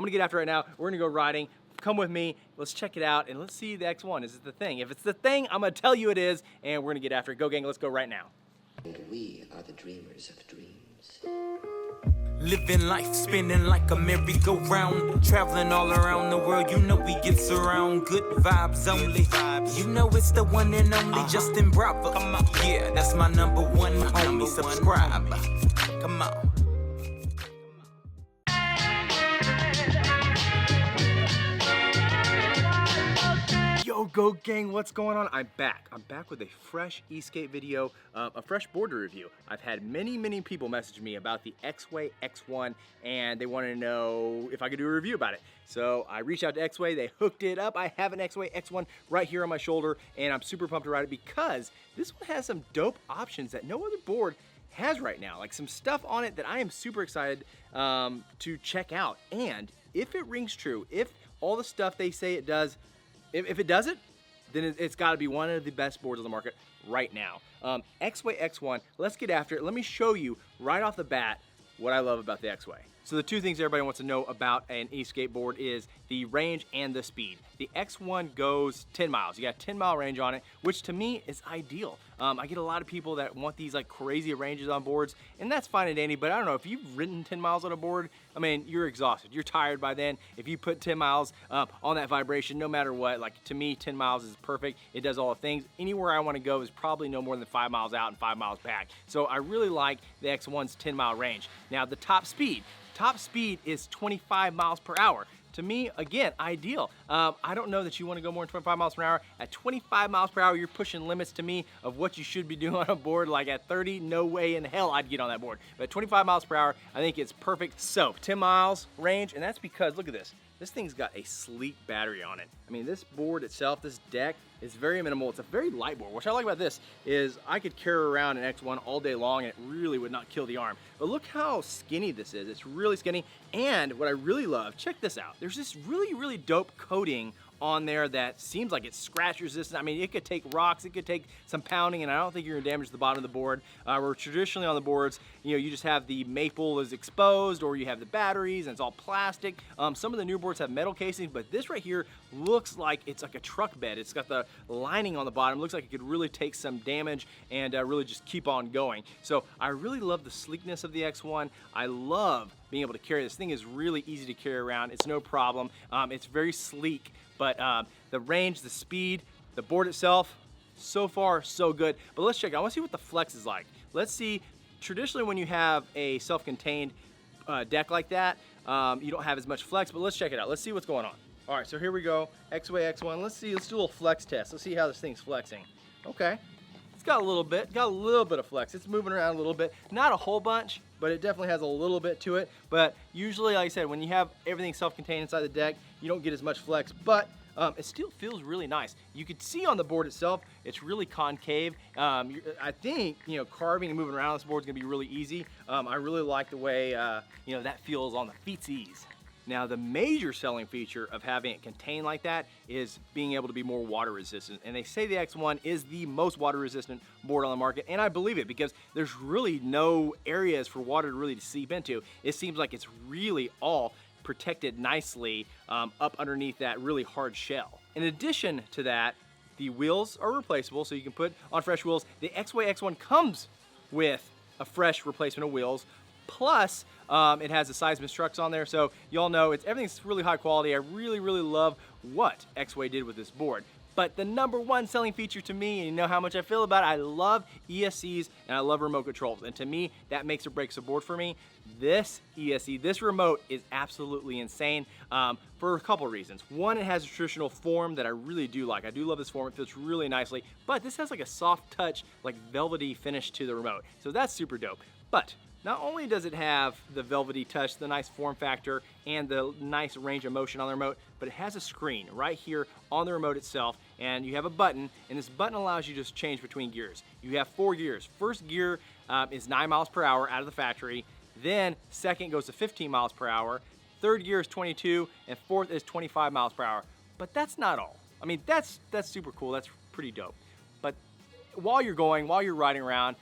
gonna get after it right now. We're gonna go riding. Come with me, let's check it out, and let's see the X1. Is it the thing? If it's the thing, I'm gonna tell you it is, and we're gonna get after it. Go, gang, let's go right now. And we are the dreamers of dreams. Living life, spinning like a merry-go-round. Traveling all around the world, you know we get around. Good vibes only. You know it's the one and only Justin Bravo. Come on. Yeah, that's my number one homie. Subscribe. Come on. Yo, Go Gang, what's going on? I'm back with a fresh e-skate video, a fresh board to review. I've had many people message me about the Exway X1, and they wanted to know if I could do a review about it. So I reached out to Exway, they hooked it up. I have an Exway X1 right here on my shoulder, and I'm super pumped to ride it because this one has some dope options that no other board has right now. Like some stuff on it that I am super excited to check out. And if it rings true, if all the stuff they say it does, if it does it, then it's got to be one of the best boards on the market right now. Exway X1, let's get after it. Let me show you right off the bat what I love about the Exway. So the two things everybody wants to know about an e-skateboard is the range and the speed. The X1 goes 10 miles. You got a 10-mile range on it, which to me is ideal. I get a lot of people that want these like crazy ranges on boards, and that's fine and dandy, but I don't know, if you've ridden 10 miles on a board, I mean, you're exhausted. You're tired by then. If you put 10 miles on that vibration, no matter what, like to me, 10 miles is perfect. It does all the things. Anywhere I want to go is probably no more than 5 miles out and 5 miles back. So I really like the X1's 10-mile range. Now the top speed is 25 miles per hour. To me, again, ideal. I don't know that you want to go more than 25 miles per hour. At 25 miles per hour, you're pushing limits to me of what you should be doing on a board. Like at 30, no way in hell I'd get on that board. But at 25 miles per hour, I think it's perfect. So 10 miles range, and that's because, look at this. This thing's got a sleek battery on it. I mean, this board itself, this deck, is very minimal. It's a very light board. What I like about this is I could carry around an X1 all day long and it really would not kill the arm. But look how skinny this is. It's really skinny. And what I really love, check this out. There's this really dope coating on there that seems like it's scratch resistant. I mean, it could take rocks, it could take some pounding, and I don't think you're gonna damage the bottom of the board. Where traditionally on the boards, you know, you just have the maple is exposed, or you have the batteries and it's all plastic. Some of the new boards have metal casings, but this right here looks like it's like a truck bed. It's got the lining on the bottom. It looks like it could really take some damage and really just keep on going. So I really love the sleekness of the X1. I love being able to carry this thing. Is really easy to carry around. It's no problem. It's very sleek. But the range, the speed, the board itself, so far, so good. But let's check it out. I want to see what the flex is like. Let's see, traditionally when you have a self-contained deck like that, you don't have as much flex, but let's check it out. Let's see what's going on. All right, so here we go, Exway X1. Let's do a little flex test. Let's see how this thing's flexing. Okay, it's got a little bit of flex. It's moving around a little bit. Not a whole bunch, but it definitely has a little bit to it. But usually, like I said, when you have everything self-contained inside the deck, you don't get as much flex, but it still feels really nice. You can see on the board itself, it's really concave. I think, you know, carving and moving around this board is gonna be really easy. I really like the way, you know, that feels on the feetsies. Now, the major selling feature of having it contained like that is being able to be more water resistant. And they say the X1 is the most water resistant board on the market, and I believe it because there's really no areas for water to really seep into. It seems like it's really all protected nicely up underneath that really hard shell. In addition to that, the wheels are replaceable, so you can put on fresh wheels. The Exway X1 comes with a fresh replacement of wheels, plus it has the seismic struts on there, so y'all know everything's really high quality. I really love what Exway did with this board. But the number one selling feature to me, and you know how much I feel about it, I love ESCs and I love remote controls. And to me, that makes or breaks a board for me. This ESC, this remote is absolutely insane for a couple reasons. One, it has a traditional form that I really do like. I do love this form, it fits really nicely, but this has like a soft touch, like velvety finish to the remote. So that's super dope. But not only does it have the velvety touch, the nice form factor, and the nice range of motion on the remote, but it has a screen right here on the remote itself, and you have a button, and this button allows you to just change between gears. You have 4 gears. First gear is 9 miles per hour out of the factory, then second goes to 15 miles per hour, third gear is 22, and fourth is 25 miles per hour. But that's not all. I mean, that's super cool, that's pretty dope. But while you're riding around,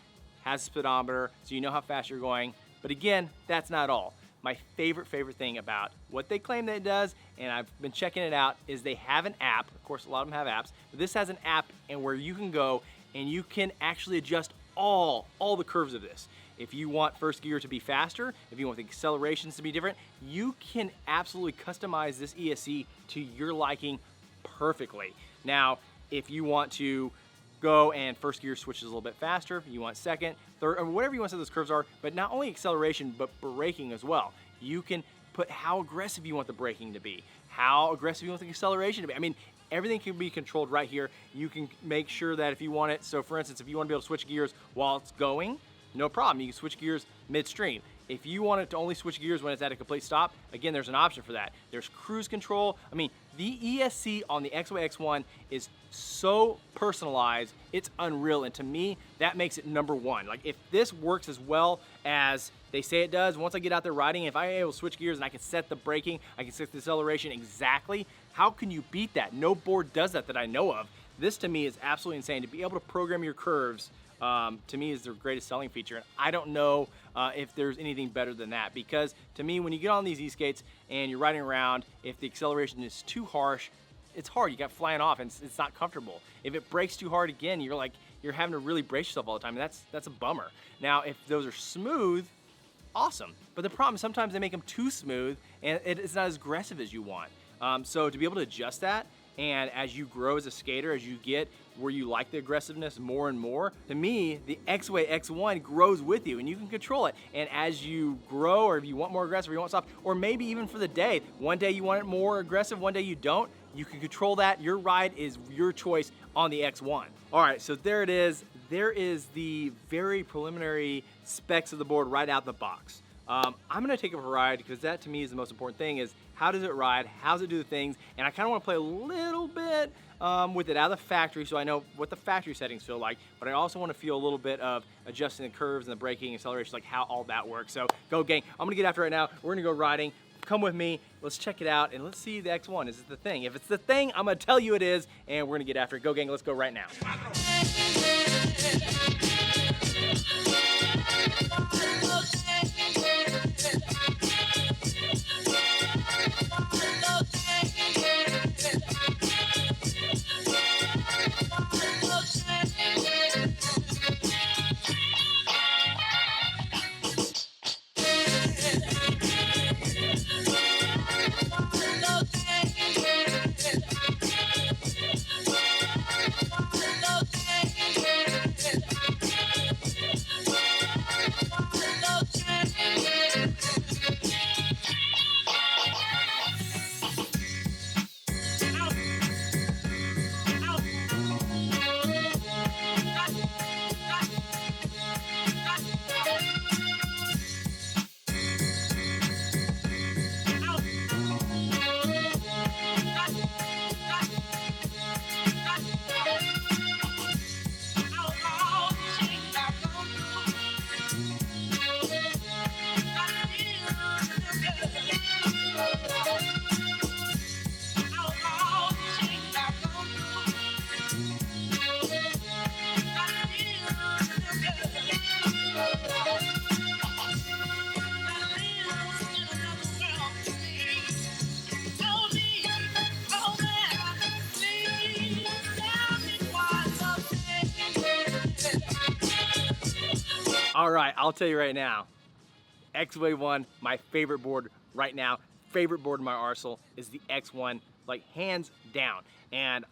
has a speedometer, so you know how fast you're going. But again, that's not all. my favorite thing about what they claim that it does, and I've been checking it out, is they have an app. Of course, a lot of them have apps, but this has an app and where you can go and you can actually adjust all the curves of this. If you want first gear to be faster, if you want the accelerations to be different, you can absolutely customize this ESC to your liking perfectly. Now, if you want to go and first gear switches a little bit faster, if you want second, third, or whatever you want to set those curves are, but not only acceleration, but braking as well. You can put how aggressive you want the braking to be, how aggressive you want the acceleration to be. I mean, everything can be controlled right here. You can make sure that if you want it, so for instance, if you want to be able to switch gears while it's going, no problem, you can switch gears midstream. If you want it to only switch gears when it's at a complete stop, again, there's an option for that. There's cruise control. I mean, the ESC on the Exway X1 is so personalized, it's unreal, and to me, that makes it #1. Like, if this works as well as they say it does, once I get out there riding, if I'm able to switch gears and I can set the braking, I can set the acceleration exactly, how can you beat that? No board does that I know of. This, to me, is absolutely insane. To be able to program your curves, to me, is their greatest selling feature. And I don't know if there's anything better than that, because to me, when you get on these e-skates and you're riding around, if the acceleration is too harsh, it's hard. You got flying off and it's not comfortable. If it brakes too hard again, you're having to really brace yourself all the time, and that's a bummer. Now, if those are smooth, awesome. But the problem is sometimes they make them too smooth and it's not as aggressive as you want. So to be able to adjust that, and as you grow as a skater, as you get where you like the aggressiveness more and more, to me, the Exway X1 grows with you and you can control it. And as you grow, or if you want more aggressive, or you want soft, or maybe even for the day, one day you want it more aggressive, one day you don't, you can control that. Your ride is your choice on the X1. All right, so there it is. There is the very preliminary specs of the board right out the box. I'm gonna take it for a ride, because that to me is the most important thing, is how does it ride, how does it do the things, and I kind of want to play a little bit with it out of the factory so I know what the factory settings feel like, but I also want to feel a little bit of adjusting the curves and the braking, acceleration, like how all that works. So go gang, I'm gonna get after it right now. We're gonna go riding. Come with me, let's check it out, and let's see the X1. Is it the thing? If it's the thing, I'm gonna tell you it is, and we're gonna get after it. Go gang, let's go right now. All right, I'll tell you right now, Exway 1, my favorite board right now, favorite board in my arsenal is the X1, like hands down. And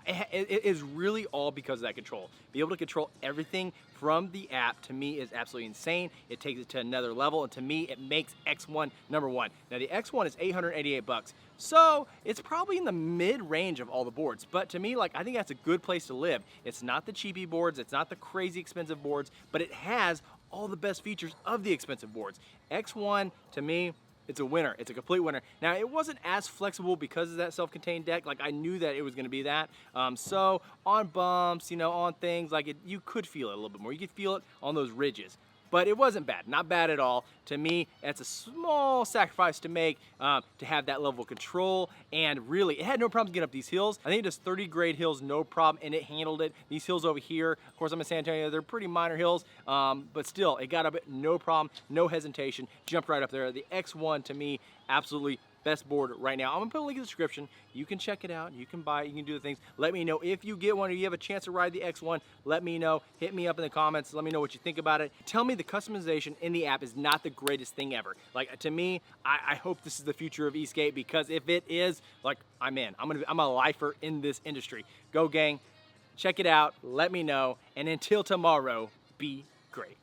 it is really all because of that control. Be able to control everything from the app, to me, is absolutely insane. It takes it to another level, and to me, it makes X1 #1. Now, the X1 is $888, so it's probably in the mid-range of all the boards. But to me, like, I think that's a good place to live. It's not the cheapy boards, it's not the crazy expensive boards, but it has all the best features of the expensive boards. X1, to me, it's a winner. It's a complete winner. Now, it wasn't as flexible because of that self-contained deck. Like, I knew that it was going to be that. So on bumps, you know, on things like it, you could feel it a little bit more. You could feel it on those ridges. but it wasn't bad, not bad at all. To me, that's a small sacrifice to make to have that level of control, and really, it had no problem getting up these hills. I think it does 30 grade hills, no problem, and it handled it. These hills over here, of course, I'm in San Antonio, they're pretty minor hills, but still, it got up it, no problem, no hesitation, jumped right up there. The X1, to me, absolutely best board right now. I'm gonna put a link in the description. You can check it out, you can buy it, you can do the things. Let me know if you get one or you have a chance to ride the X1. Let me know, hit me up in the comments, let me know what you think about it. Tell me the customization in the app is not the greatest thing ever. Like, to me, I hope this is the future of e-skate, because if it is, like, I'm in. I'm a lifer in this industry. Go gang, check it out, let me know, and until tomorrow, be great.